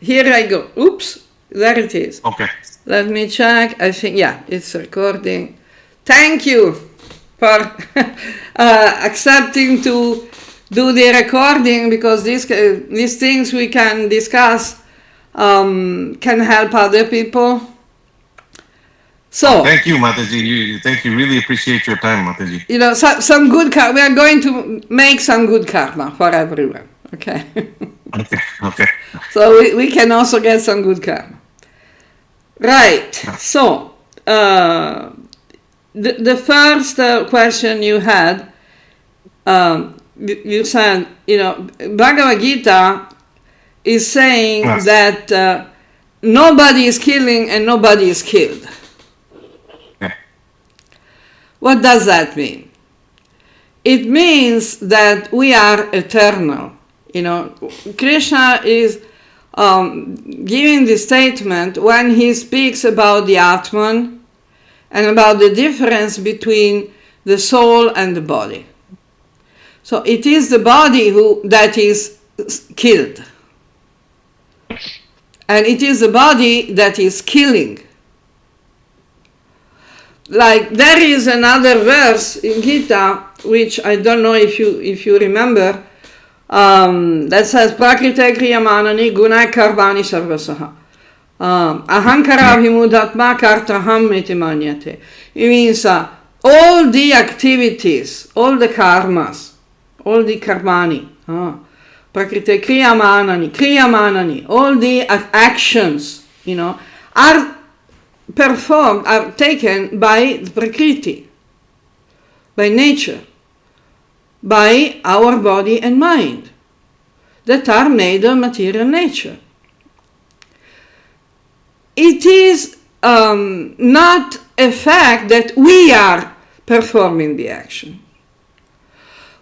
here I go. Oops, there it is. Okay. Let me check. I think, yeah, it's recording. Thank you for accepting to do the recording, because these things we can discuss can help other people. So, thank you, Mataji. Thank you. Really appreciate your time, Mataji. You know, some good karma. We are going to make some good karma for everyone. Okay. Okay. So we can also get some good karma. Right. So the first question you had, you said, you know, Bhagavad Gita is saying that nobody is killing and nobody is killed. What does that mean? It means that we are eternal. You know, Krishna is giving the statement when he speaks about the Atman and about the difference between the soul and the body. So it is the body that is killed. And it is the body that is killing. Like there is another verse in Gita, which I don't know if you remember, that says Prakrite kriyamanani guna karvani sarvasaha ahankara vimudatma kartaham iti manyate. It means all the activities, all the karmas, all the karmani, Prakrite kriyamanani, all the actions, you know, are performed, are taken by Prakriti, by nature, by our body and mind, that are made of material nature. It is not a fact that we are performing the action.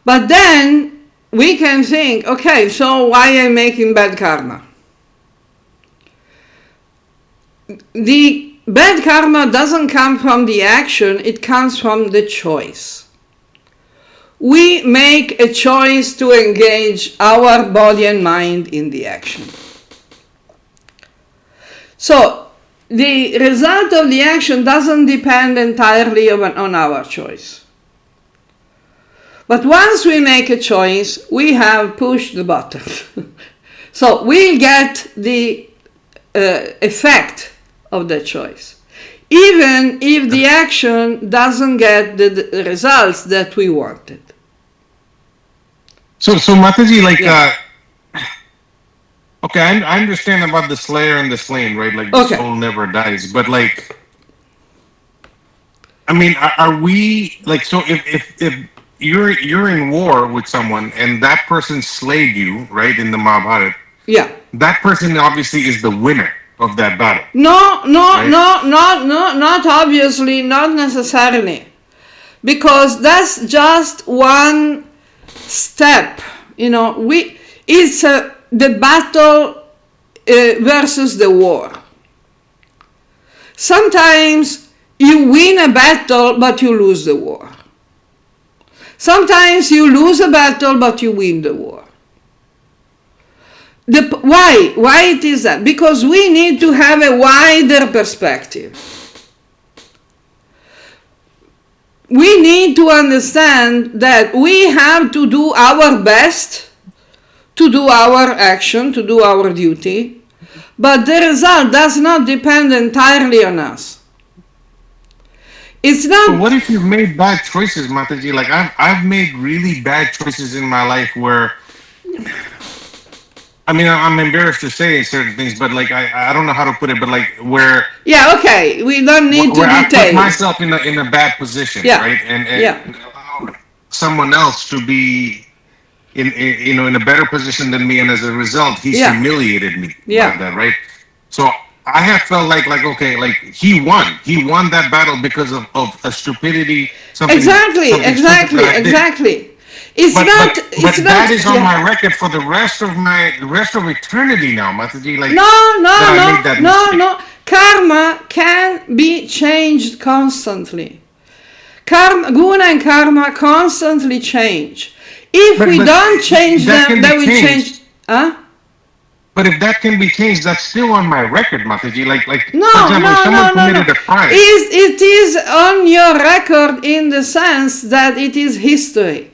But then we can think, okay, so why am I making bad karma? The bad karma doesn't come from the action, it comes from the choice. We make a choice to engage our body and mind in the action. So, the result of the action doesn't depend entirely on our choice. But once we make a choice, we have pushed the button. So, we get the effect of the choice, even if the action doesn't get the results that we wanted. So Mataji, like, okay, I understand about the slayer and the slain, right? Like, the soul never dies, but like, I mean, are we like, so if you're in war with someone and that person slayed you, right, in the Mahabharata, that person obviously is the winner of that battle. No, right? Not obviously, not necessarily, because that's just one step. You know, it's the battle versus the war. Sometimes you win a battle, but you lose the war. Sometimes you lose a battle, but you win the war. Why it is that? Because we need to have a wider perspective. We need to understand that we have to do our best to do our action, to do our duty, but the result does not depend entirely on us. It's not. But what if you've made bad choices, Mataji? Like, I've made really bad choices in my life where, I mean, I'm embarrassed to say certain things, but like, I don't know how to put it, but like, where... Yeah, okay, we don't need to detail. I put myself in a bad position, right? And allow someone else to be in a better position than me, and as a result, he's humiliated me like that, right? So I have felt like okay, like he won that battle because of a stupidity. Exactly. It's not. That is on my record for the rest of eternity now, Mataji. Like, no. Karma can be changed constantly. Guna and karma constantly change. If we don't change them, then we change. Huh? But if that can be changed, that's still on my record, Mataji. Like for No, example, if no, someone no, no, committed no. a crime. It is on your record in the sense that it is history.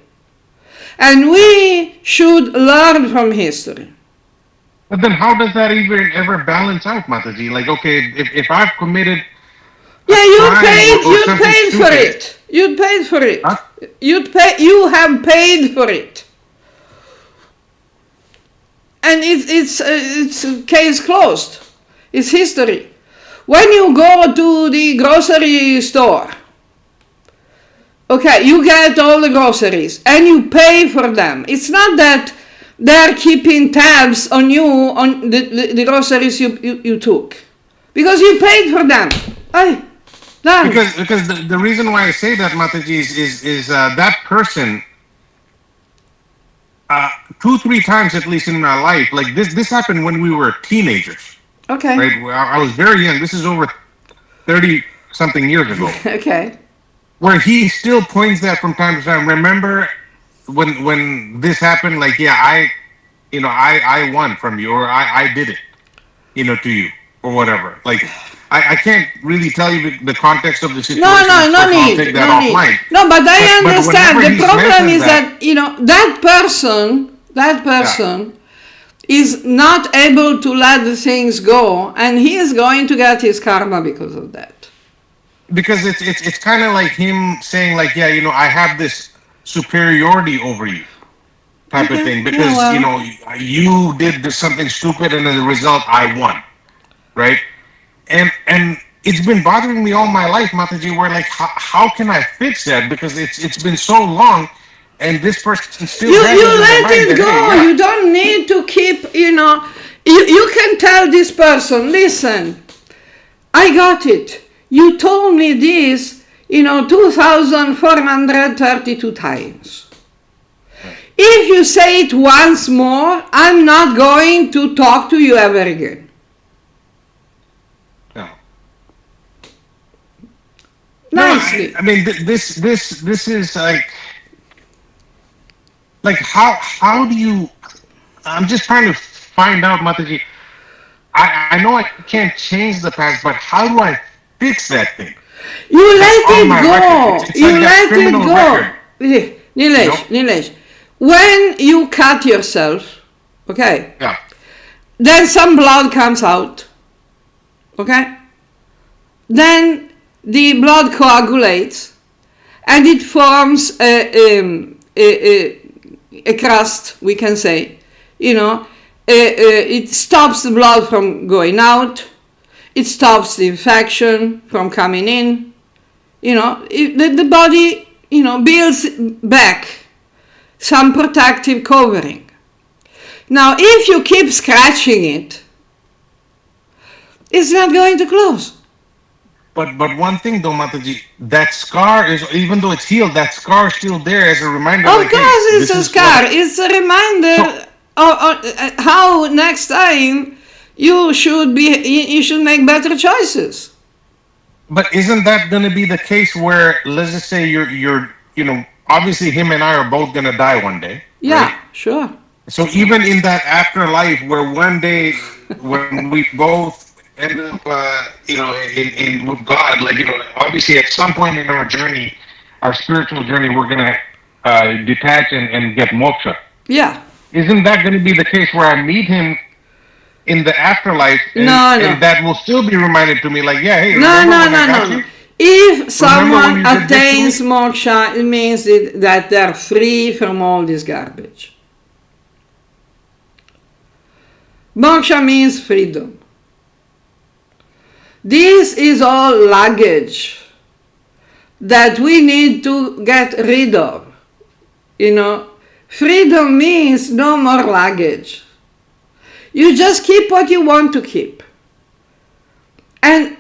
And we should learn from history. But then how does that even ever balance out, Mataji? Like, okay, if I've committed Yeah, or you something paid for stupid, it. You paid for it. huh? You have paid for it. And it's case closed. It's history. When you go to the grocery store, okay, you get all the groceries and you pay for them. It's not that they're keeping tabs on you on the groceries you took, because you paid for them. Aye, done. Because the reason why I say that, Mataji, is that person, 2-3 times at least in my life, like this happened when we were teenagers. Okay. Right, where I was very young. This is over 30 something years ago. Okay. Where he still points that from time to time. Remember when this happened? Like, yeah, I won from you, or I did it, to you, or whatever. Like, I can't really tell you the context of the situation. No need. I'll take that offline. No, but I understand. But the problem is that that person is not able to let the things go, and he is going to get his karma because of that. Because it's kind of like him saying, like, yeah, I have this superiority over you, type of thing. Because you did something stupid, and as a result, I won, right? And it's been bothering me all my life, Mataji. Where, like, how can I fix that? Because it's been so long. And this person still you let it go. Hey, yeah. You don't need to keep, you can tell this person, listen, I got it. You told me this, 2,432 times. If you say it once more, I'm not going to talk to you ever again. No. Nicely. No, I mean, this is like how do you? I'm just trying to find out, Mataji. I know I can't change the past, but how do I fix that thing? You let it go. You let it go. Nilesh, when you cut yourself, okay? Yeah. Then some blood comes out, okay? Then the blood coagulates, and it forms a crust, we can say, it stops the blood from going out, it stops the infection from coming in, the body, builds back some protective covering. Now, if you keep scratching it, it's not going to close. But one thing though, Mataji, that scar is, even though it's healed, that scar is still there as a reminder. Of course, it's a scar. It's a reminder of how next time you should make better choices. But isn't that going to be the case where, let's just say you're obviously him and I are both going to die one day. Yeah, right? Sure. So even in that afterlife, where one day when we both end up, in with God, like, obviously at some point in our journey, our spiritual journey, we're going to detach and get moksha. Yeah. Isn't that going to be the case where I meet him in the afterlife? And, and that will still be reminded to me, like, yeah, hey, no. If someone attains moksha, it means that they're free from all this garbage. Moksha means freedom. This is all luggage that we need to get rid of. Freedom means no more luggage. You just keep what you want to keep. And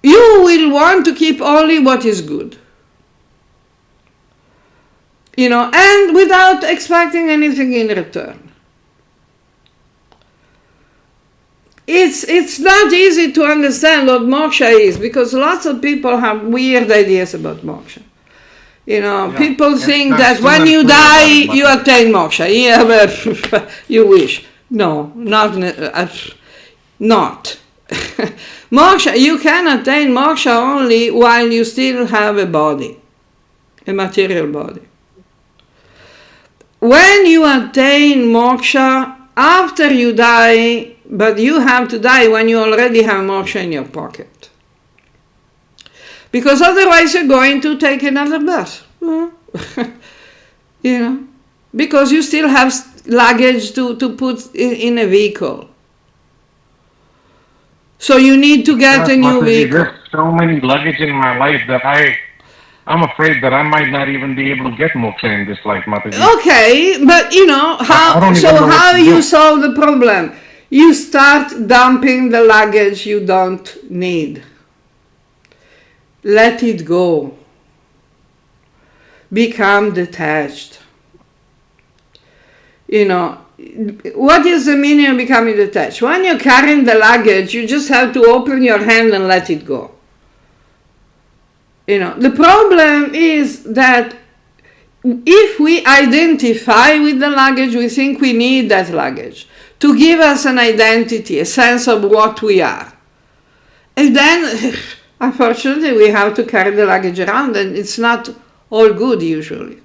you will want to keep only what is good. And without expecting anything in return. It's not easy to understand what moksha is, because lots of people have weird ideas about moksha. People think that when you die, you attain moksha. Yeah, but you wish. No, not. Moksha, you can attain moksha only while you still have a body, a material body. When you attain moksha after you die, but you have to die when you already have moksha in your pocket. Because otherwise you're going to take another birth. You know, because you still have luggage to put in a vehicle. So you need to get a new vehicle. There's so many luggage in my life that I'm afraid that I might not even be able to get moksha in this life, Mataji. Okay, but you know, how you solve the problem? You start dumping the luggage you don't need. Let it go. Become detached. You know, what is the meaning of becoming detached? When you're carrying the luggage, you just have to open your hand and let it go. You know, the problem is that if we identify with the luggage, we think we need that luggage to give us an identity, a sense of what we are. And then, unfortunately, we have to carry the luggage around, and it's not all good usually.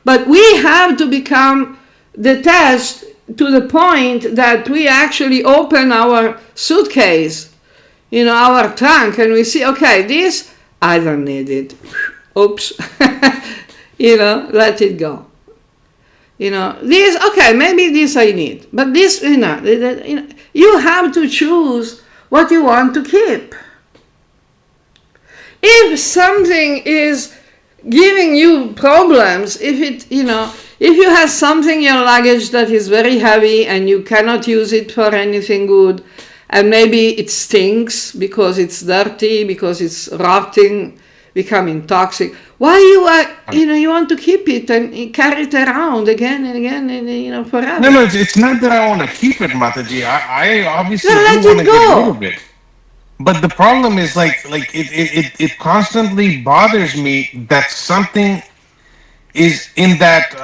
But we have to become detached to the point that we actually open our suitcase, you know, our trunk, and we see, okay, this, I don't need it. Oops. You know, let it go. You know, this, okay, maybe this I need. But this, you know, you have to choose what you want to keep. If something is giving you problems, if you have something in your luggage that is very heavy and you cannot use it for anything good, and maybe it stinks because it's dirty, because it's rotting, becoming toxic, why you want to keep it and carry it around again and again and forever? No, it's not that I want to keep it, Mataji. I obviously do want to get rid of it. But the problem is it constantly bothers me that something is in that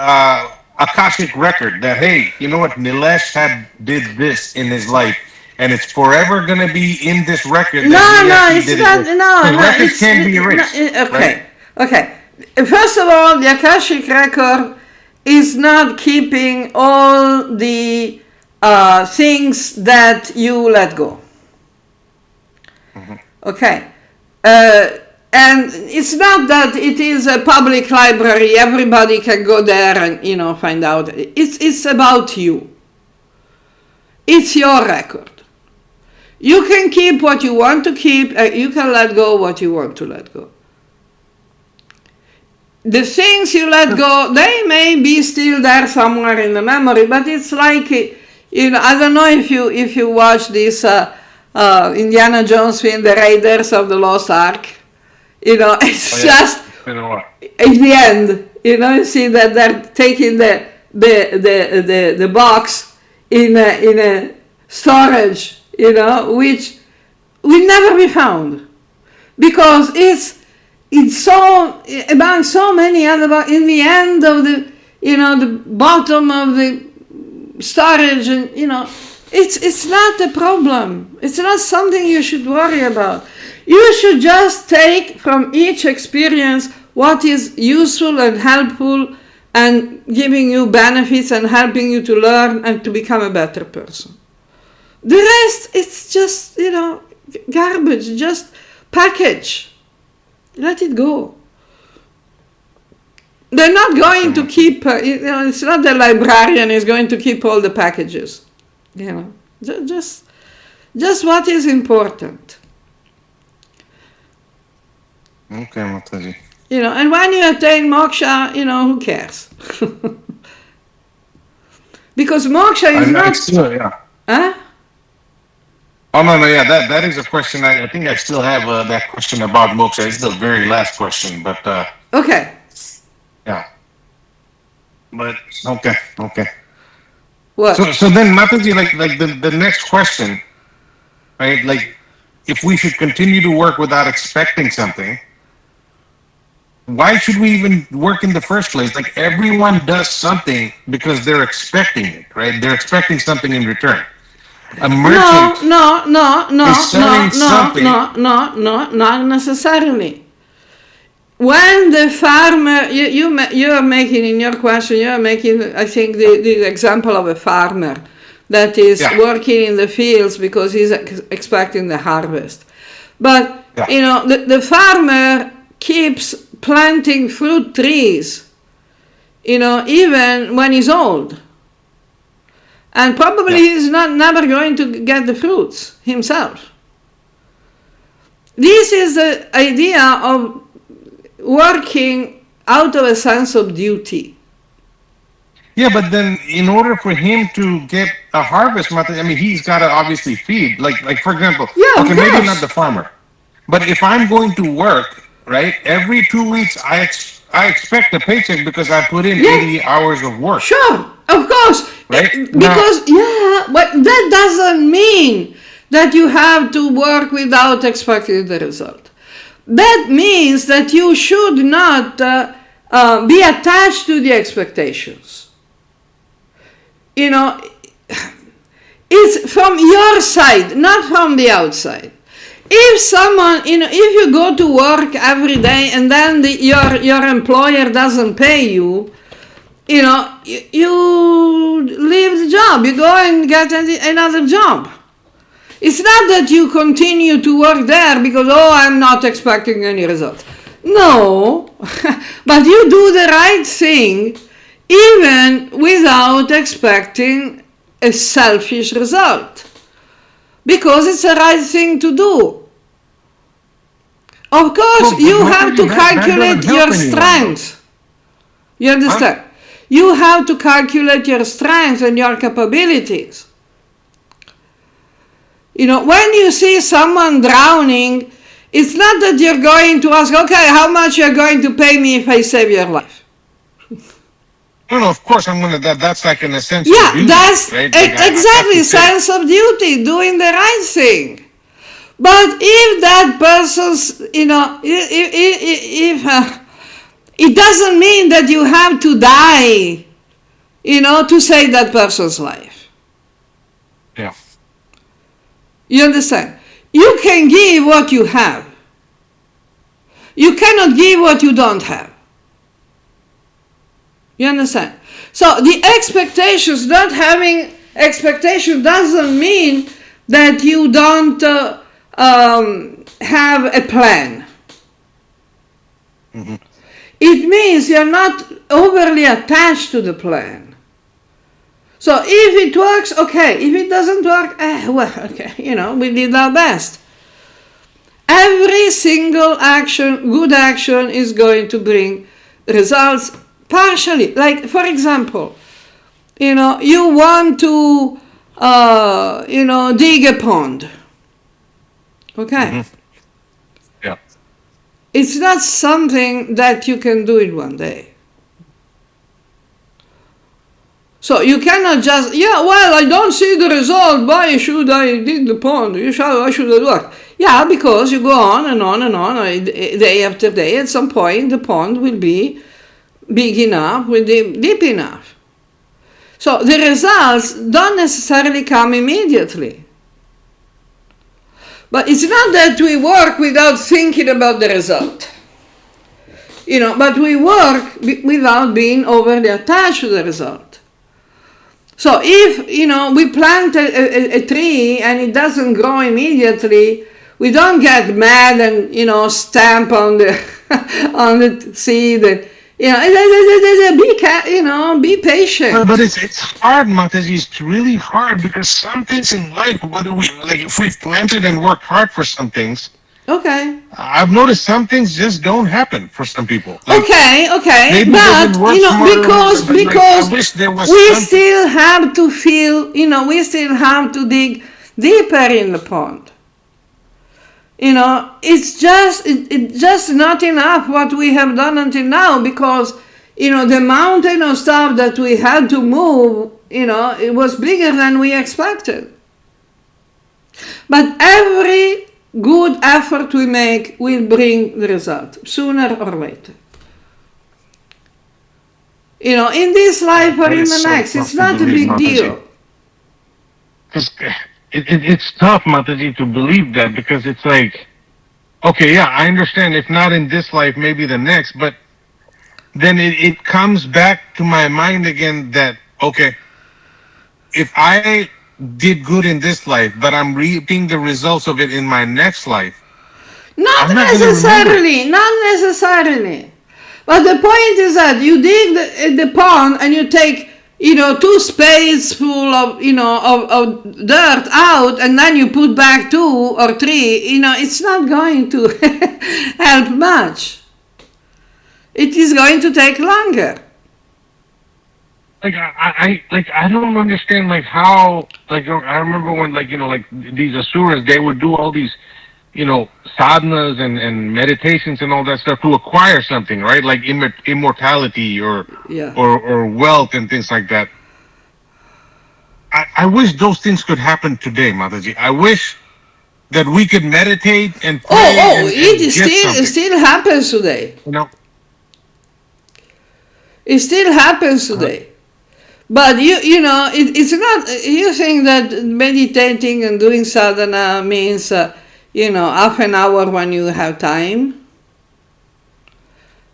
Akashic record that, hey, you know what, Nilesh did this in his life, and it's forever gonna be in this record. The record can't be erased. Okay. First of all, the Akashic record is not keeping all the things that you let go. Okay, and it's not that it is a public library, everybody can go there and find out. It's about you. It's your record. You can keep what you want to keep, you can let go what you want to let go. The things you let go, they may be still there somewhere in the memory, but it's like, I don't know if you watch this Indiana Jones film, The Raiders of the Lost Ark. It's just in the end, you see that they're taking the box in a storage, which will never be found because it's so among so many other. In the end of the bottom of the storage, and it's not a problem. It's not something you should worry about. You should just take from each experience what is useful and helpful and giving you benefits and helping you to learn and to become a better person. The rest, it's just, garbage, just package. Let it go. They're not going to keep, it's not the librarian is going to keep all the packages. Just what is important. Okay, Mataji. And when you attain moksha, who cares? Because moksha is not... Still, yeah. Huh? Oh, no, yeah, that is a question. I think I still have that question about moksha. It's the very last question, but... Okay. Yeah. But, okay. What? So then, Mataji, like the next question, right? Like, if we should continue to work without expecting something, why should we even work in the first place? Like everyone does something because they're expecting it, right? They're expecting something in return. A merchant is selling something. Not necessarily. When the farmer, you are making in your question, you are making, I think, the example of a farmer that is working in the fields because he's expecting the harvest. But, the farmer keeps planting fruit trees, even when he's old. And probably he's never going to get the fruits himself. This is the idea of working out of a sense of duty. Yeah, but then in order for him to get a harvest, I mean, he's got to obviously feed. Like for example, okay, maybe not the farmer, but if I'm going to work, right, every 2 weeks, I expect a paycheck because I put in 80 hours of work. Sure, of course. Right? Because, but that doesn't mean that you have to work without expecting the result. That means that you should not be attached to the expectations. It's from your side, not from the outside. If someone, if you go to work every day and then your employer doesn't pay you, you leave the job, you go and get another job. It's not that you continue to work there because, I'm not expecting any result. No, but you do the right thing even without expecting a selfish result. Because it's the right thing to do. Of course, you have to calculate your strengths. You understand? You have to calculate your strengths and your capabilities. When you see someone drowning, it's not that you're going to ask, okay, how much you're going to pay me if I save your life? No, of course I'm gonna. That's like an essential duty, that's right? Exactly sense of duty, doing the right thing. But if that person's, if it doesn't mean that you have to die, to save that person's life. Yeah. You understand? You can give what you have. You cannot give what you don't have. You understand? So the expectations, not having expectation doesn't mean that you don't have a plan. Mm-hmm. It means you're not overly attached to the plan. So if it works, okay. If it doesn't work, okay, we did our best. Every single action, good action, is going to bring results partially. Like, for example, you want to, dig a pond. Okay? Mm-hmm. Yeah. It's not something that you can do in one day. So you cannot just, I don't see the result, why should I dig the pond? Why should I work? Yeah, because you go on and on and on, day after day, at some point the pond will be big enough, will be deep enough. So the results don't necessarily come immediately. But it's not that we work without thinking about the result. But we work without being overly attached to the result. So if, we plant a tree and it doesn't grow immediately, we don't get mad and, stamp on the on the seed. Be patient. But it's hard, Mataji. It's really hard because some things in life, if we've planted and worked hard for some things, okay. I've noticed some things just don't happen for some people. Okay. But because we still have to feel, we still have to dig deeper in the pond. It's just not enough what we have done until now, because the mountain of stuff that we had to move, it was bigger than we expected. But every good effort we make will bring the result, sooner or later. in this life or in the next. It's not a big deal. It's tough, Mataji, to believe that, because it's like, okay, yeah, I understand if not in this life, maybe the next, but then it comes back to my mind again that, okay, if I did good in this life, but I'm reaping the results of it in my next life, not necessarily. But the point is that you dig the pond and you take, 2 spades full of, of dirt out, and then you put back 2 or 3, it's not going to help much. It is going to take longer. I don't understand how, I remember when these asuras, they would do all these sadhanas and meditations and all that stuff to acquire something, right? Like immortality or wealth and things like that. I wish those things could happen today, Mataji. I wish that we could meditate and pray it still happens today. It still happens today. But it's not, you think that meditating and doing sadhana means, half an hour when you have time?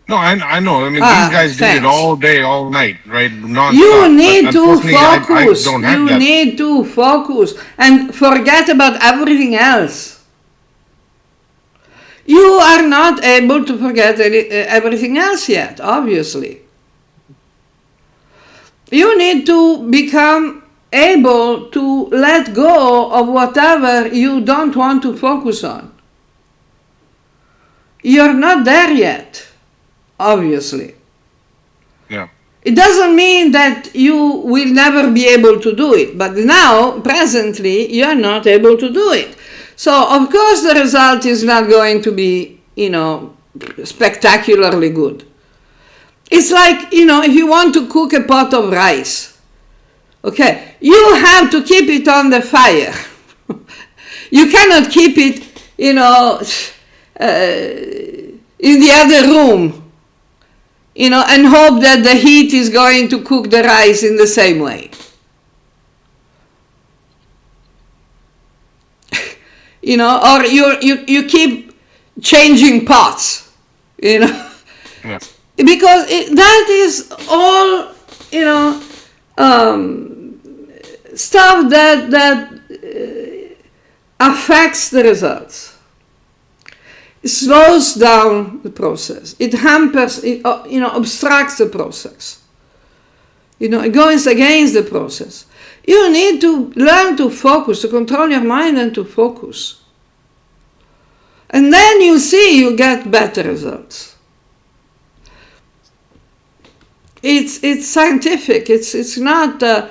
No, I know. I mean, these guys do it all day, all night, right? Non-stop. You need to focus. You need to focus and forget about everything else. You are not able to forget everything else yet, obviously. You need to become able to let go of whatever you don't want to focus on. You're not there yet, obviously. Yeah. It doesn't mean that you will never be able to do it, but now, presently, you are not able to do it. So, of course, the result is not going to be, spectacularly good. It's like, if you want to cook a pot of rice, okay, you have to keep it on the fire. You cannot keep it, in the other room, and hope that the heat is going to cook the rice in the same way. Or you keep changing pots, Yes. Because that is all, stuff that affects the results. It slows down the process. It hampers, it obstructs the process. It goes against the process. You need to learn to focus, to control your mind and to focus. And then you see you get better results. It's scientific. It's not, of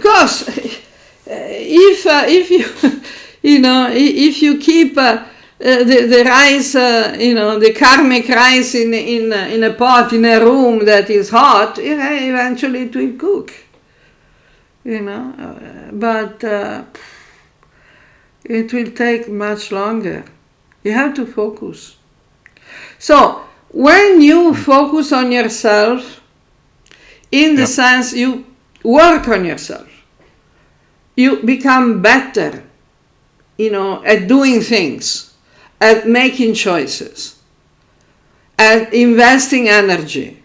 course, if you keep the rice, the karmic rice in a pot, in a room that is hot, eventually it will cook. But it will take much longer. You have to focus. So, when you focus on yourself, in the sense you work on yourself, you become better, at doing things, at making choices, at investing energy,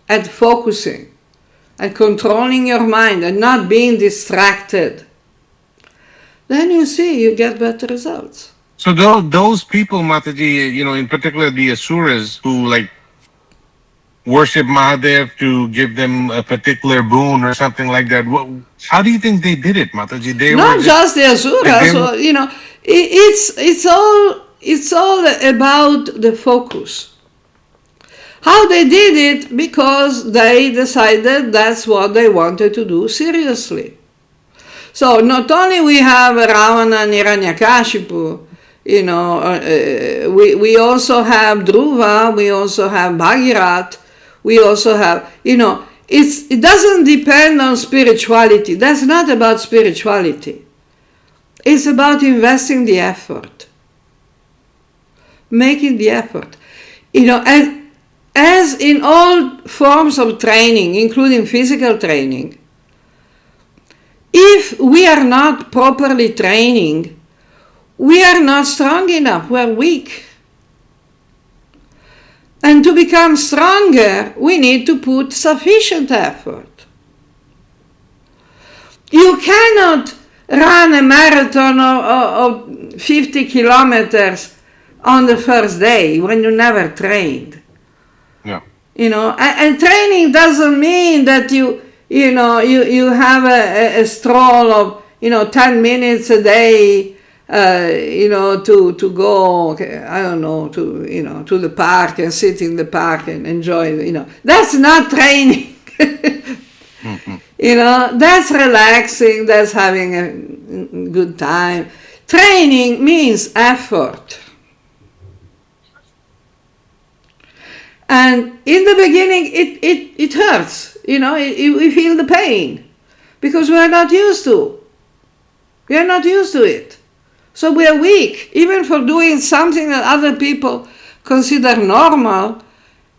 at focusing, at controlling your mind and not being distracted. Then you see you get better results. So those people, Mataji, in particular the asuras who worship Mahadev to give them a particular boon or something like that. How do you think they did it, Mataji? They not were just the asuras. It's all about the focus. How they did it? Because they decided that's what they wanted to do seriously. So not only we have Ravana and Hiranyakashipu, we also have Dhruva, we also have Bhagirat, we also have, it doesn't depend on spirituality. That's not about spirituality. It's about investing the effort, making the effort, and as in all forms of training, including physical training, if we are not properly training, we are not strong enough, we are weak. And to become stronger, we need to put sufficient effort. You cannot run a marathon of 50 kilometers on the first day when you never trained. Yeah. And training doesn't mean that you have a stroll of 10 minutes a day to go, I don't know, to the park and sit in the park and enjoy, that's not training. Mm-hmm. That's relaxing, that's having a good time. Training means effort. And in the beginning, it hurts, we feel the pain because we are not used to. We are not used to it. So we are weak, even for doing something that other people consider normal,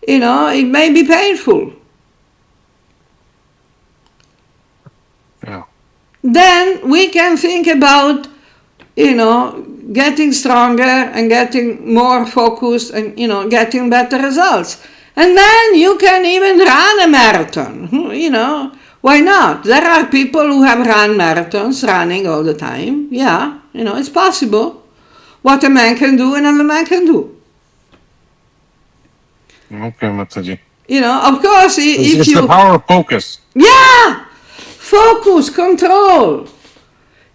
it may be painful. Yeah. Then we can think about, getting stronger and getting more focused and, getting better results. And then you can even run a marathon, Why not? There are people who have run marathons, running all the time. Yeah, it's possible. What a man can do, another man can do. Okay, Mataji. Of course, it's the power of focus. Yeah! Focus, control.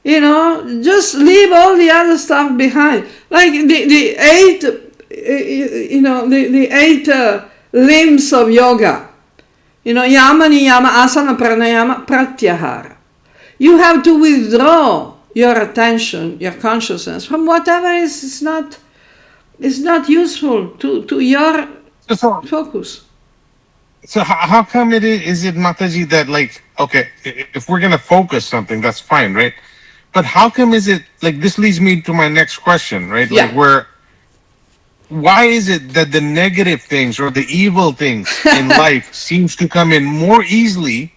Just leave all the other stuff behind. Like the eight, the eight limbs of yoga. Yama, niyama, asana, pranayama, pratyahara. You have to withdraw your attention, your consciousness from whatever is not useful to your focus. So how come is it Mataji that okay, if we're gonna focus something, that's fine, right? But how come is it this leads me to my next question, right? Yeah. Why is it that the negative things or the evil things in life seems to come in more easily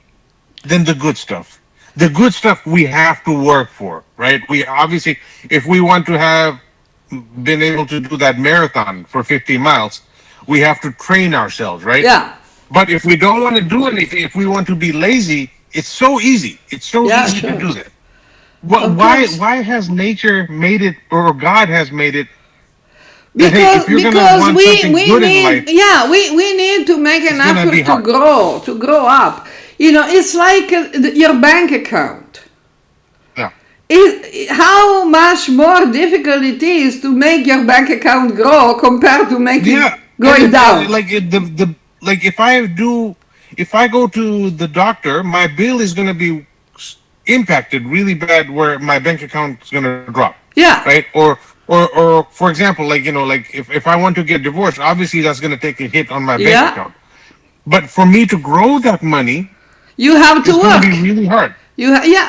than the good stuff? The good stuff we have to work for, right? We obviously, if we want to have been able to do that marathon for 50 miles, we have to train ourselves, right? Yeah. But if we don't want to do anything, if we want to be lazy, it's so easy. It's so easy to do that. Why has nature made it, or God has made it? Because we need we need to make an effort to grow up. It's like your bank account. Yeah. How much more difficult it is to make your bank account grow compared to making going down. If I go to the doctor, my bill is going to be impacted really bad, where my bank account is going to drop. Yeah. Right. Or for example, if I want to get divorced, obviously that's going to take a hit on my bank account. But for me to grow that money, you have to work. It's going to be really hard.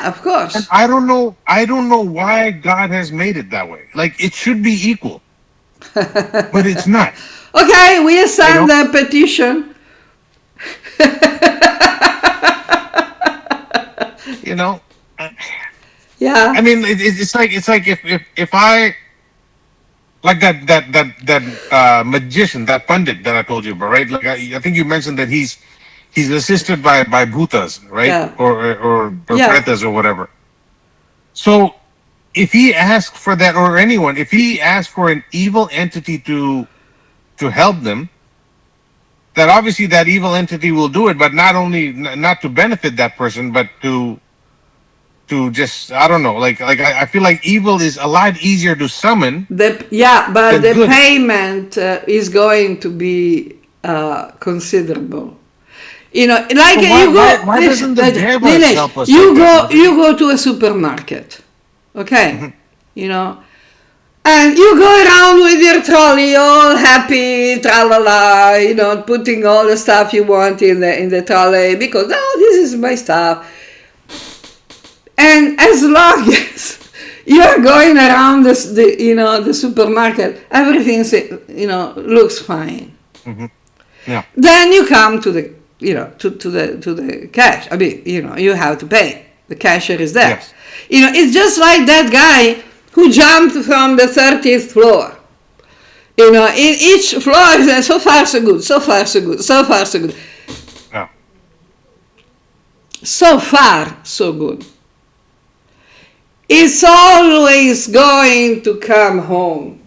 Of course. And I don't know why God has made it that way. It should be equal, but it's not. Okay, we send a petition. Yeah. I mean, it's like if I that magician, that pundit that I told you about, right? I think you mentioned that he's assisted by bhutas, right? Yeah. Or pretas or whatever. So if he asks for that, or anyone, if he asks for an evil entity to help them, that obviously that evil entity will do it, but not to benefit that person, but to just, I don't know, I feel like evil is a lot easier to summon. But the payment is going to be considerable. Why doesn't the devil help us? You go to a supermarket, okay? Mm-hmm. And you go around with your trolley, all happy, tra-la-la, putting all the stuff you want in the trolley because, this is my stuff. And as long as you're going around the supermarket, everything looks fine. Mm-hmm. Yeah. Then you come to the, to the cash. I mean, you have to pay. The cashier is there. Yes. It's just like that guy who jumped from the 30th floor. In each floor, so far so good, so far so good, so far so good. Yeah. So far so good. It's always going to come home.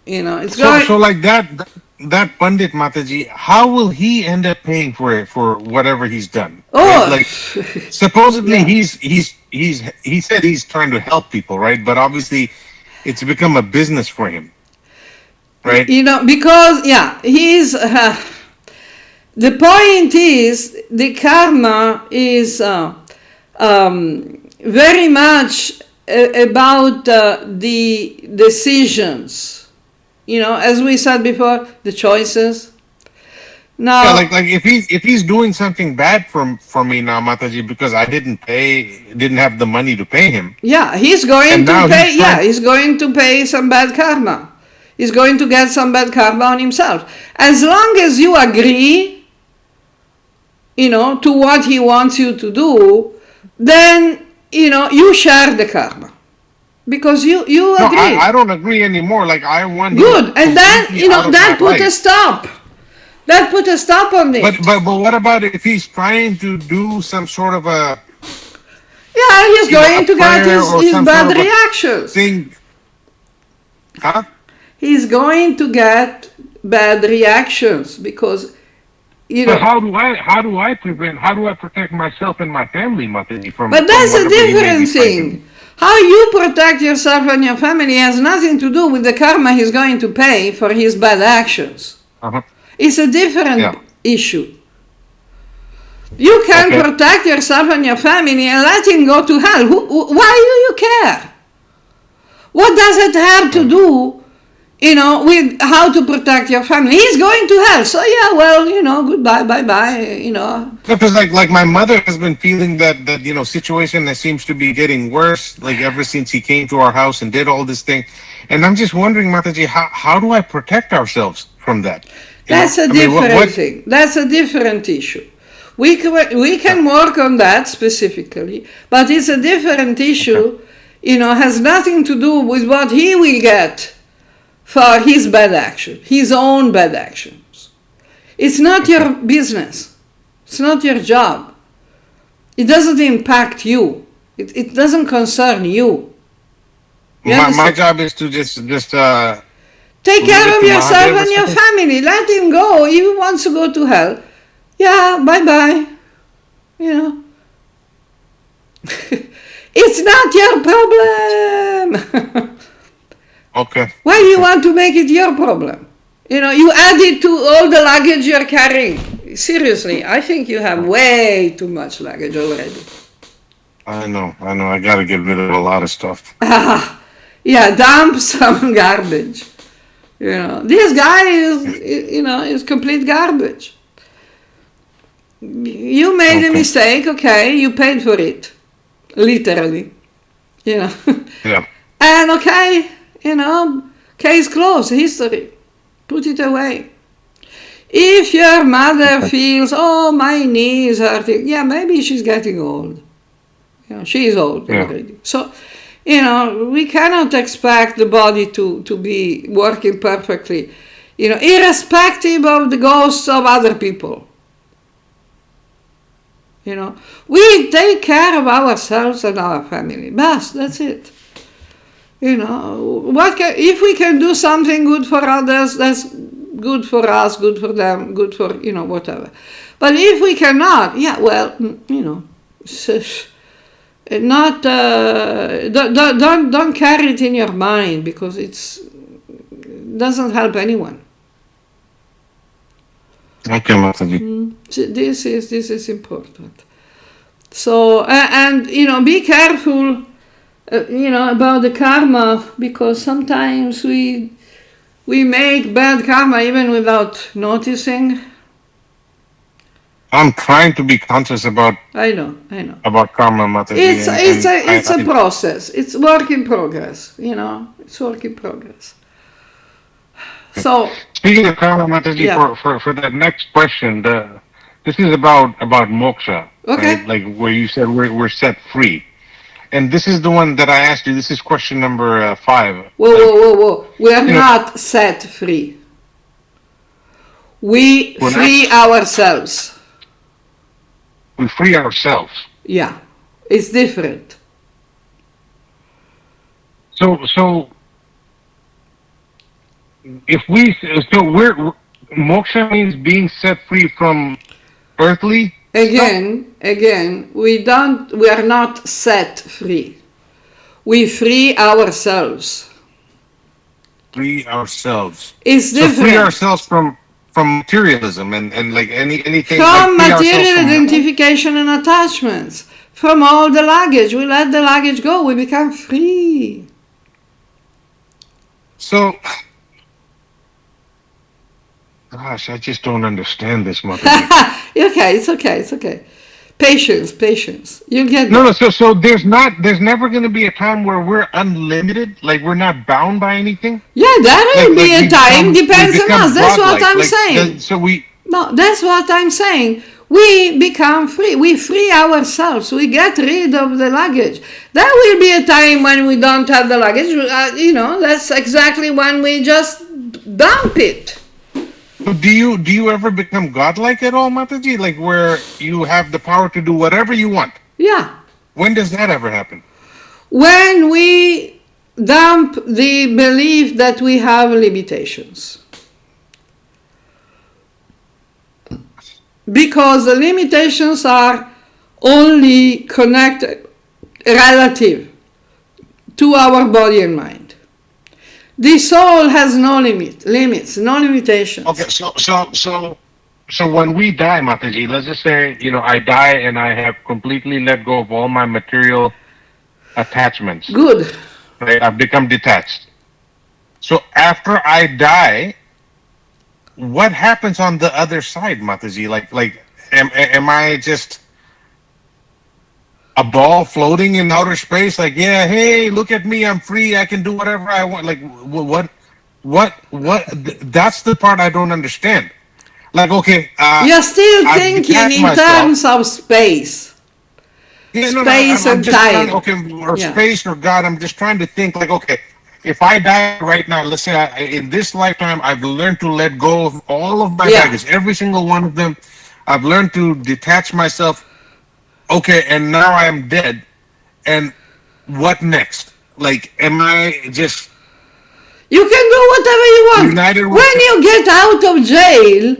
So like that Pandit Mataji, how will he end up paying for it for whatever he's done? Oh, right? Like supposedly yeah. he said he's trying to help people, right? But obviously it's become a business for him, right? Because he's the point is the karma is very much about the decisions. As we said before, the choices. Now, Yeah, like if he's doing something bad for me now, Mataji, because I didn't have the money to pay him. Yeah, he's going And to now pay. he's trying- He's going to pay some bad karma. He's going to get some bad karma on himself. As long as you agree, to what he wants you to do, then you share the karma. Because you agree. I don't agree anymore. Like I want Good, and then that put a life. stop. That put a stop on it. But what about if he's trying to do some sort of a he's going to get his bad sort of reactions. thing? Huh? He's going to get bad reactions because But how do I protect myself and my family, Mataji, from? But that's from a whatever he may different be fighting? thing. How you protect yourself and your family has nothing to do with the karma he's going to pay for his bad actions. Uh-huh. It's a different issue. You can protect yourself and your family and let him go to hell. Why do you care? What does it have to do, with how to protect your family? He's going to hell, so goodbye, bye-bye, Because like my mother has been feeling that situation that seems to be getting worse, like ever since he came to our house and did all this thing, and I'm just wondering, Mataji, how do I protect ourselves from that? That's a different thing. That's a different issue. We can work on that specifically, but it's a different issue. Has nothing to do with what he will get for his bad action, his own bad actions. It's not your business. It's not your job. It doesn't impact you. It doesn't concern you. My job is to just take care of yourself and your family. Let him go. If he wants to go to hell, bye-bye. It's not your problem. Okay. Why do you want to make it your problem? You add it to all the luggage you're carrying. Seriously, I think you have way too much luggage already. I know. I gotta get rid of a lot of stuff. Dump some garbage. This guy is complete garbage. You made a mistake, okay, you paid for it. Literally. Yeah. And case closed, history. Put it away. If your mother feels, my knee is hurting, maybe she's getting old. She is old already. So, we cannot expect the body to be working perfectly, irrespective of the ghosts of other people. We take care of ourselves and our family. That's it. If we can do something good for others, that's good for us, good for them, good for, whatever. But if we cannot, not, don't carry it in your mind because it doesn't help anyone. Okay, Mataji. This is important. So, be careful, about the karma, because sometimes we make bad karma even without noticing. I'm trying to be conscious about. I know. About karma, Mataji. It's a process. It's work in progress. It's work in progress. So speaking of karma, Mataji, for that next question, this is about moksha, right? Like where you said we're set free, and this is the one that I asked you. This is question number 5. Whoa! We are not set free. We free ourselves. We free ourselves. Yeah, it's different. So if we're moksha means being set free from earthly. Again, we are not set free. We free ourselves. Free ourselves. It's different. So free ourselves from materialism and like anything. From like material identification and attachments. From all the luggage. We let the luggage go. We become free. So, gosh, I just don't understand this, Mother. It's okay. Patience. You get no. So there's never going to be a time where we're unlimited, like we're not bound by anything. Yeah, there will be a time. Depends on us. That's what I'm saying. That's what I'm saying. We become free. We free ourselves. We get rid of the luggage. There will be a time when we don't have the luggage. That's exactly when we just dump it. Do you ever become godlike at all, Mataji? Like where you have the power to do whatever you want? Yeah. When does that ever happen? When we dump the belief that we have limitations. Because the limitations are only connected, relative to our body and mind. The soul has no limits, no limitations. Okay, so when we die, Mataji, let's just say, I die and I have completely let go of all my material attachments. Good. Right? I've become detached. So after I die, what happens on the other side, Mataji? Like, am I just a ball floating in outer space? Like, yeah, hey, look at me, I'm free, I can do whatever I want. Like, what? That's the part I don't understand. Like, okay, you're still thinking in terms of space. Yeah, space and time. Space or God. I'm just trying to think. Like, okay, if I die right now, let's say in this lifetime, I've learned to let go of all of my baggage, every single one of them. I've learned to detach myself. Okay, and now I am dead. And what next? Like, am I just... You can do whatever you want. When you get out of jail,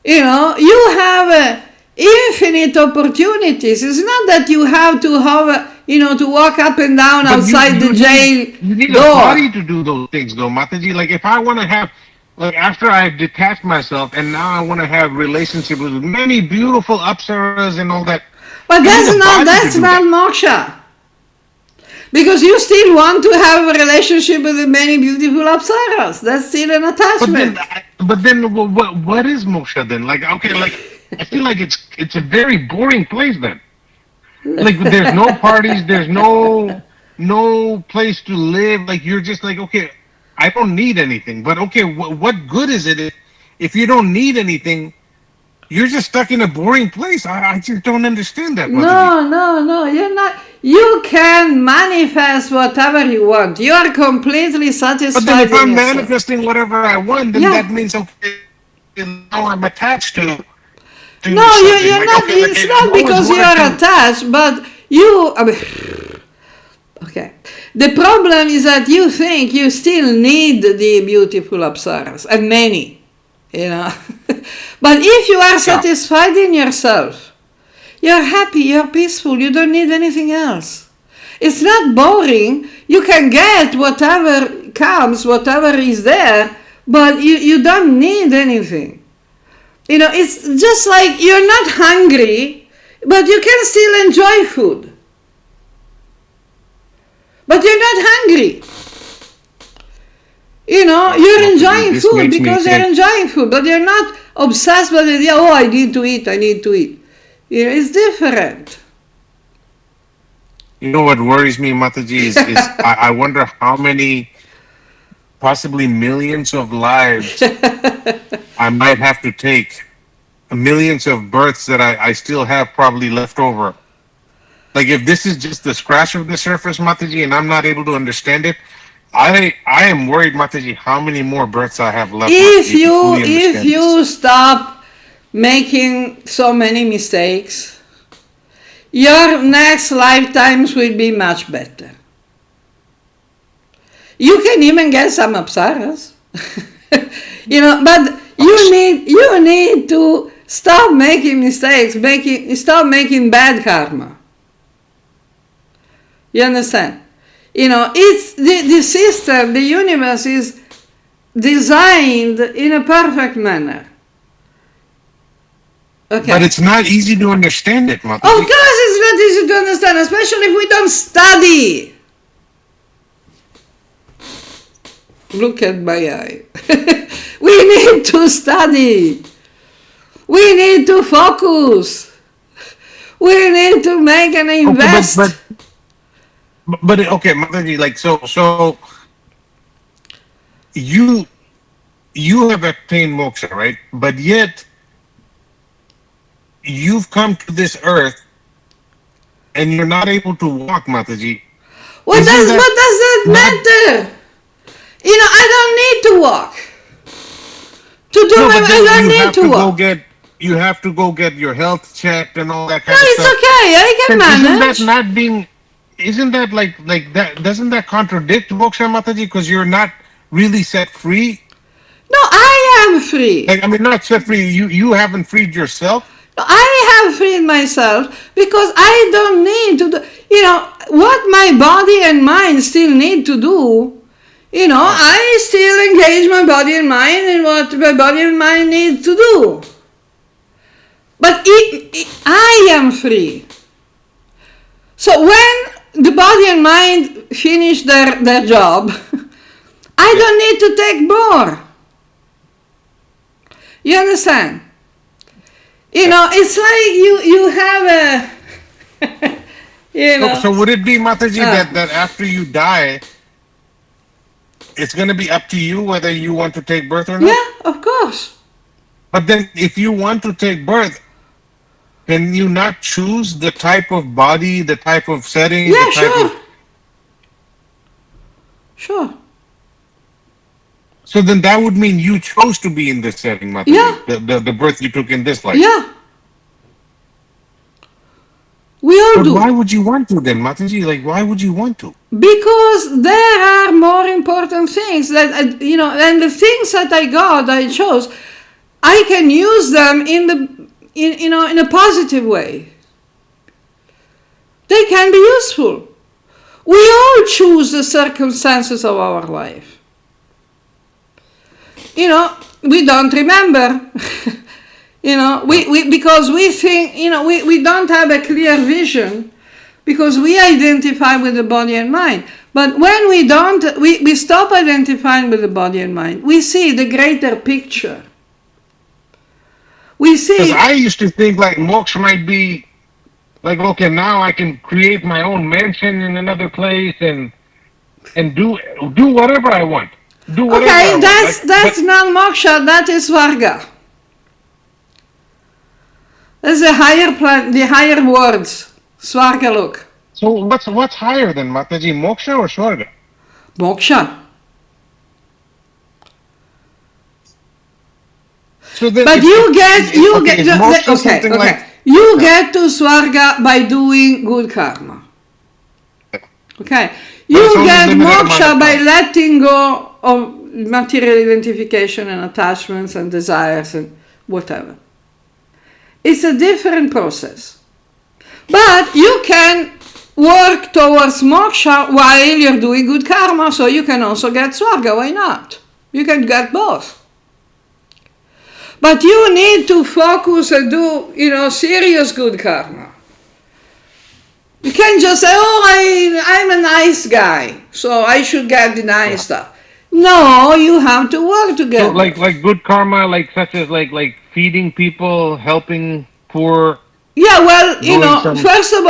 you have infinite opportunities. It's not that you have to have, to walk up and down outside the jail door. You need a body to do those things, though, Mataji. Like, if I want to have... Like, after I've detached myself and now I want to have relationship with many beautiful apsaras and all that. But that's not moksha. Because you still want to have a relationship with many beautiful apsaras. That's still an attachment. But then what is moksha then? Like, okay, like, I feel like it's a very boring place then. Like, there's no parties, there's no place to live. Like, you're just like, okay, I don't need anything. But okay, what good is it if you don't need anything? You're just stuck in a boring place. I just don't understand that. No, you're not. You can manifest whatever you want. You are completely satisfied. But then if I'm manifesting whatever I want, then that means, okay, now I'm attached to no, you're not. Okay, it's not because you are attached, but you... Okay. The problem is that you think you still need the beautiful apsaras, and many, But if you are satisfied in yourself, you're happy, you're peaceful, you don't need anything else. It's not boring. You can get whatever comes, whatever is there, but you don't need anything. It's just like you're not hungry, but you can still enjoy food. But you're not hungry. You're enjoying food because you're enjoying food, but you're not obsessed with the idea, I need to eat. It's different. You know what worries me, Mataji, is I wonder how many possibly millions of lives I might have to take, millions of births that I still have probably left over. Like if this is just the scratch of the surface, Mataji, and I'm not able to understand it, I am worried, Mataji, how many more births I have left, Mataji, to fully If understand you this. stop making so many mistakes, your next lifetimes will be much better. You can even get some apsaras, but you need to stop making mistakes, stop making bad karma. You understand? It's the system, the universe is designed in a perfect manner. Okay. But it's not easy to understand it, Mataji. Of course it's not easy to understand, especially if we don't study. Look at my eye. We need to study. We need to focus. We need to make an invest. But okay, Mataji, like so you have attained moksha, right? But yet you've come to this earth and you're not able to walk, Mataji. What does that matter? I don't need to walk. I don't need to walk. You have to go get your health checked and all that kind of stuff. No, it's okay. I can manage. Isn't that like that? Doesn't that contradict moksha, Mataji? Because you're not really set free. No, I am free. Like, I mean, not set free. You haven't freed yourself. No, I have freed myself because I don't need to do. What my body and mind still need to do. I still engage my body and mind in what my body and mind need to do. But I am free. So when the body and mind finish their job, I don't need to take more. You understand? It's like you have a, So would it be, Mataji, that after you die, it's going to be up to you whether you want to take birth or not? Yeah, of course. But then if you want to take birth, can you not choose the type of body, the type of setting? Yeah, the type Sure. So then that would mean you chose to be in this setting, Mataji. Yeah. The birth you took in this life. Yeah. We all do. But why would you want to then, Mataji? Like, why would you want to? Because there are more important things that, and the things that I chose, I can use them in a positive way. They can be useful. We all choose the circumstances of our life. We don't remember. Because we think, we don't have a clear vision because we identify with the body and mind. But when we stop identifying with the body and mind, we see the greater picture. We see. Because I used to think like moksha might be like, okay, now I can create my own mansion in another place and do whatever I want. Do whatever I want. That's not moksha, that is varga. That's the higher words. Swarga look. So what's higher than Mataji, moksha or swarga? Moksha. So then but you get to swarga by doing good karma. Okay. You get moksha by letting go of material identification and attachments and desires and whatever. It's a different process. But you can work towards moksha while you're doing good karma, so you can also get swarga. Why not? You can get both. But you need to focus and do, serious good karma. You can't just say, I'm a nice guy, so I should get the nice stuff. No, you have to work together. So like good karma, like such as like feeding people, helping poor. Yeah, well, first of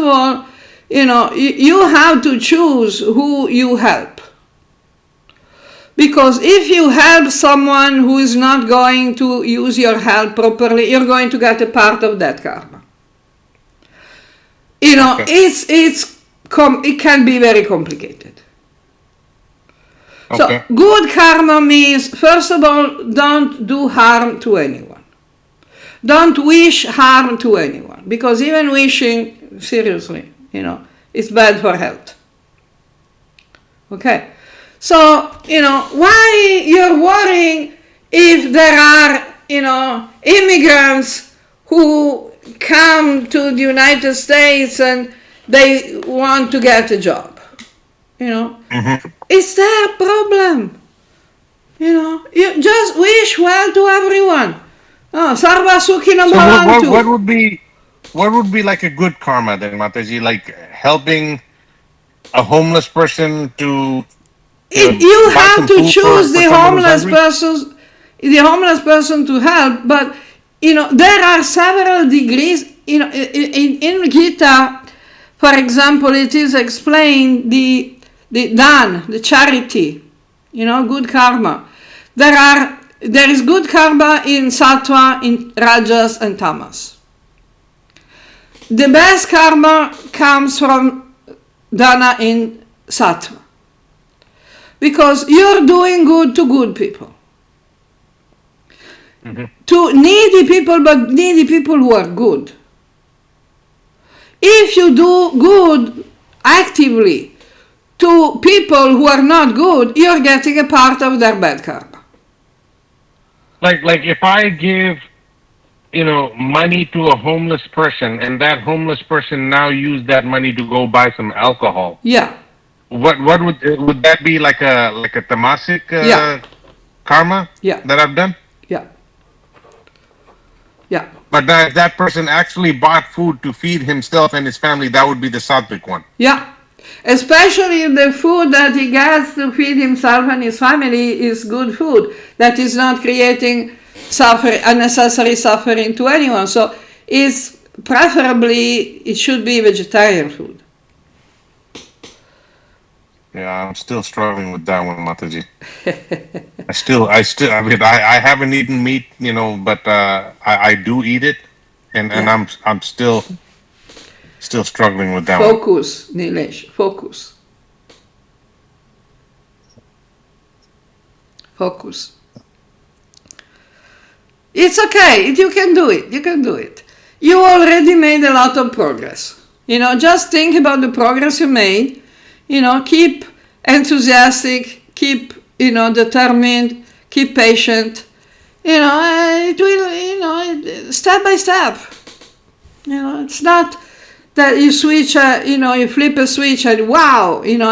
all, you have to choose who you help. Because if you help someone who is not going to use your help properly, you're going to get a part of that karma. You know, it can be very complicated. So good karma means, first of all, don't do harm to anyone. Don't wish harm to anyone, because even wishing, seriously, you know, it's bad for health. Okay, so, you know, why you're worrying if there are, you know, immigrants who come to the United States and they want to get a job, you know? It's their problem. You know, you just wish well to everyone. Oh, sarva sukhino bhavantu. So what would be like a good karma then, Mataji? Like helping a homeless person to you have to choose the homeless person to help, but you know there are several degrees. You know, in Gita, for example, it is explained the dan, the charity, you know, good karma. There is good karma in sattva, in rajas and tamas. The best karma comes from dana in sattva, because you're doing good to good people, to needy people, but needy people who are good. If you do good actively to people who are not good, you're getting a part of their bad karma. Like if I give, you know, money to a homeless person, and that homeless person now use that money to go buy some alcohol. Yeah. What would that be like a tamasic karma? Yeah. That I've done? Yeah. Yeah. But if that person actually bought food to feed himself and his family, that would be the sattvic one. Yeah. Especially if the food that he gets to feed himself and his family is good food, that is not creating unnecessary suffering to anyone. So it should be vegetarian food. Yeah, I'm still struggling with that one, Mataji. I haven't eaten meat, you know, but I do eat it, and I'm still struggling with that one. Focus, Nilesh, focus. Focus. It's okay, you can do it. You already made a lot of progress. You know, just think about the progress you made. You know, keep enthusiastic, keep, you know, determined, keep patient. You know, it will, you know, step by step. You know, it's not that you switch, you know, you flip a switch and wow, you know,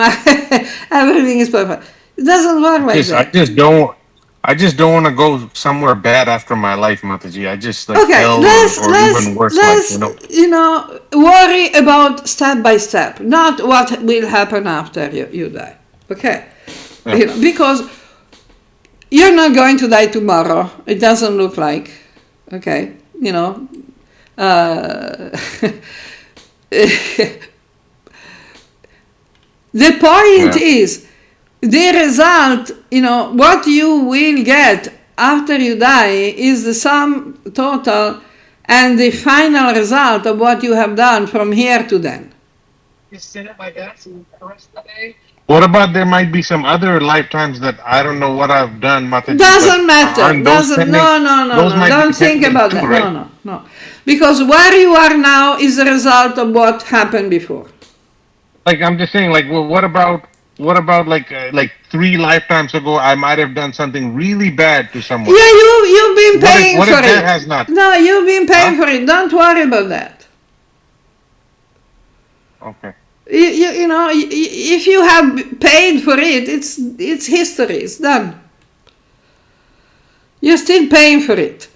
everything is perfect. It doesn't work like that. I just don't want to go somewhere bad after my life, Mataji. I just like hell or even worse. You know, worry about step by step, not what will happen after you die. Okay, yeah. You know, because you're not going to die tomorrow. It doesn't look like. Okay, you know. The point is, the result, you know, what you will get after you die is the sum total and the final result of what you have done from here to then. What about there might be some other lifetimes that I don't know what I've done, Mataji? Doesn't matter. No. Don't think about that. Right? No. Because where you are now is the result of what happened before. Like I'm just saying, like, well, what about like 3 lifetimes ago I might have done something really bad to someone? Yeah, you've been paying for it. What if that has not? No, you've been paying for it. Don't worry about that. Okay. You know, if you have paid for it, it's history. It's done. You're still paying for it.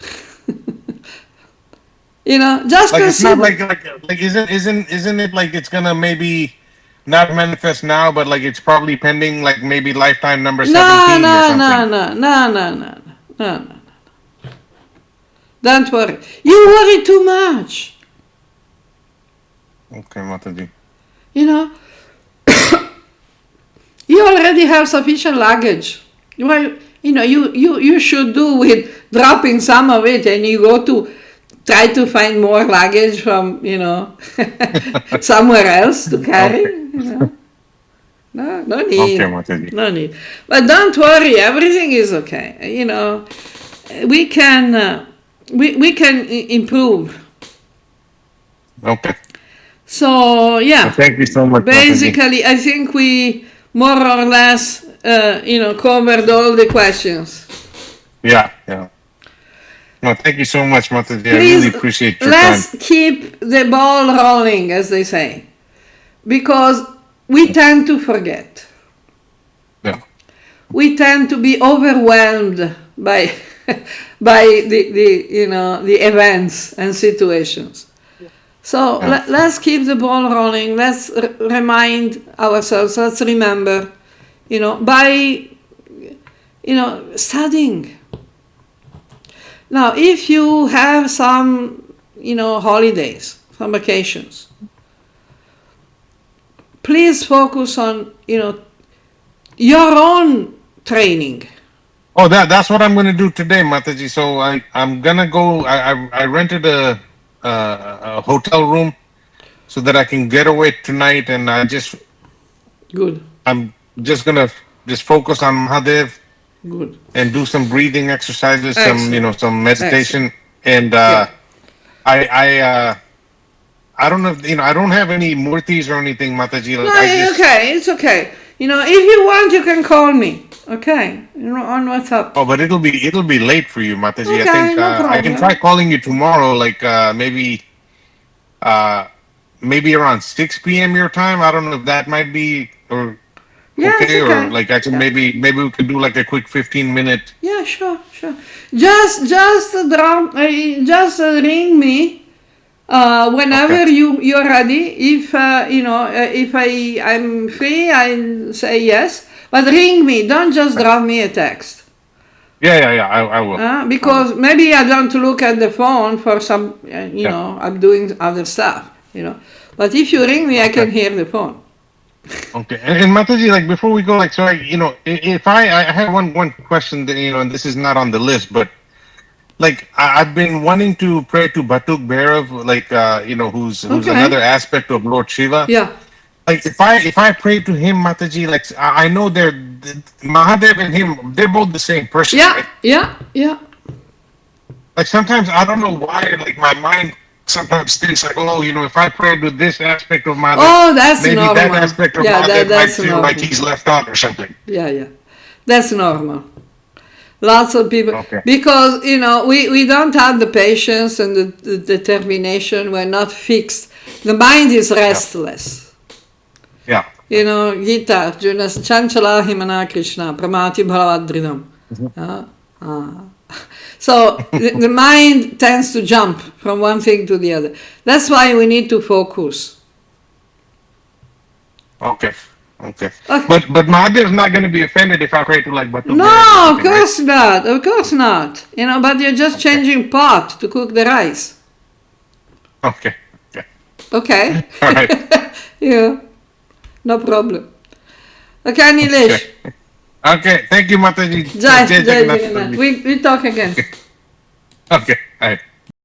You know, just like it's not like isn't it like it's gonna maybe not manifest now, but like it's probably pending, like maybe lifetime number 17 or something. No. Don't worry. You worry too much. Okay, Mataji. You know, you already have sufficient luggage. Well, you should do with dropping some of it, and you go to try to find more luggage from, somewhere else to carry, Okay. No need. Okay, Mataji. No need. But don't worry, everything is okay. We can improve. Okay. So yeah. Well, thank you so much, Mataji. Basically, I think we more or less, covered all the questions. Yeah. No, thank you so much, Mataji. I Please, really appreciate your let's time. keep the ball rolling, as they say, because we tend to forget. Yeah. We tend to be overwhelmed by the events and situations. So let's keep the ball rolling. Let's remind ourselves. Let's remember, by studying. Now, if you have some, holidays, some vacations, please focus on, your own training. Oh, that's what I'm going to do today, Mataji. So I'm gonna go. I rented a hotel room so that I can get away tonight, and Good. I'm just gonna just focus on Mahadev Good. and do some breathing exercises, Excellent. some meditation, and Yeah. I don't know, I don't have any murtis or anything, Mataji. No, Like I just it's okay. If you want, you can call me. Okay, on WhatsApp. but it'll be late for you, Mataji. I Okay, think no I can problem. try calling you tomorrow, like maybe around 6 p.m. your time. I don't know if that might be or Yeah, it's okay, or okay. like I can Yeah. maybe we could do like a quick 15-minute. Yeah, sure. Just just ring me whenever Okay. you're ready. If if I'm free, I'll say yes. But ring me. Don't just drop me a text. Yeah. I will. Because maybe I don't look at the phone for some, Yeah. I'm doing other stuff, But if you ring me, I can Okay. hear the phone. Okay. And Mataji, like before we go, like sorry, if I have one question that and this is not on the list, but like I've been wanting to pray to Batuk Bhairav, like who's Okay. another aspect of Lord Shiva. Yeah. Like if I pray to him, Mataji, like I know Mahadev and him, they're both the same person, right? Yeah. Like sometimes I don't know why, like my mind sometimes thinks like, oh, if I pray to this aspect of Mahadev, Oh, that's maybe that normal. aspect of Yeah, Mahadev might that's feel like normal. he's left out or something. Yeah. That's normal. Lots of people, Okay. because we don't have the patience and the determination. We're not fixed. The mind is restless. Yeah. Gita, Arjuna, Chanchala Himana Krishna, Pramati Bhalavadridam. So the mind tends to jump from one thing to the other. That's why we need to focus. Okay. But Mahadev's not going to be offended if I pray to like Batuk No, Bhairav or of something, course not. Of course not. But you're just changing pot to cook the rice. Okay. Okay. All right. Yeah. No problem. Okay, Nilesh. Okay. Thank you, Mataji. Jai Jai Jagannath. Jagannath. We talk again. Okay. All right.